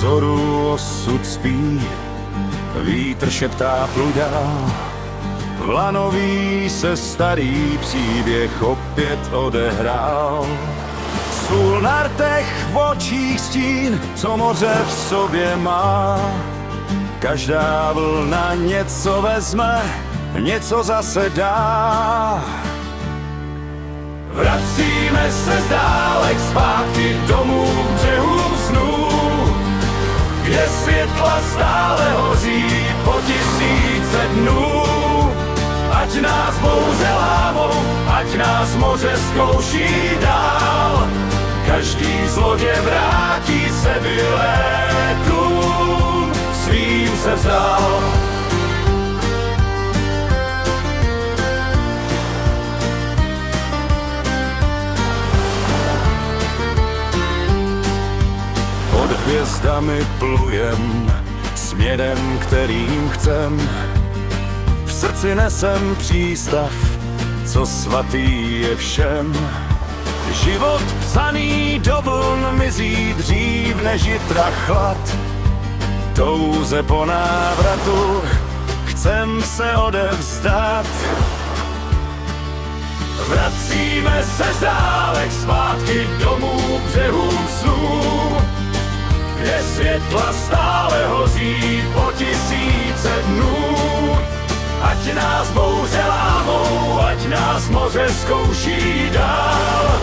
vzoru osud spí, vítr šeptá pludá. V lanový se starý příběh opět odehrál. Sůl na rtech, v očích stín, co moře v sobě má. Každá vlna něco vezme, něco zase dá. Vracíme se z dálek zpátky domů k břehům snů, kde světla stále hoří po tisíce dnů. Ať nás bouře lámou, ať nás moře zkouší dál, každý zloděj vrátí se vylétům, svým se vzdal. Pod hvězdami plujem, směrem, kterým chcem. V srdci nesem přístav, co svatý je všem. Život psaný do vln mizí dřív než jitra chlad. Touze po návratu chcem se odevzdat. Vracíme se z dálek zpátky domů k břehům snů, kde světla stále hoří po tisíce dnů. Ať nás bouře lámou, ať nás moře zkouší dál,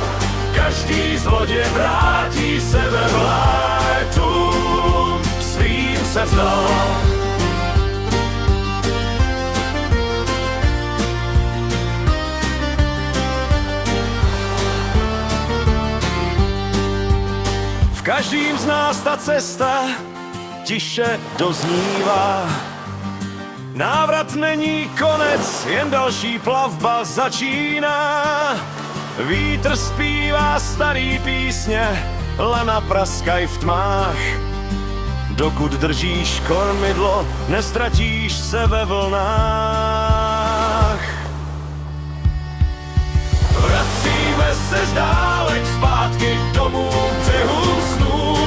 každý zloděj vrátí se ve vlétům, svým se vzdal. V každým z nás ta cesta tiše doznívá. Návrat není konec, jen další plavba začíná. Vítr zpívá starý písně, lana praskaj v tmách. Dokud držíš kormidlo, nestratíš se ve vlnách. Vracíme se z dálek zpátky domů k břehům snů,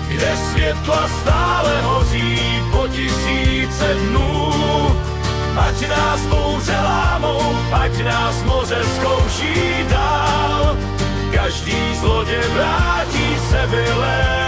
kde světla stále hoří po tisíce dnů. Ať nás bouře lámou, ať nás moře zkouší dál, každý zloděj vrátí se vylétům,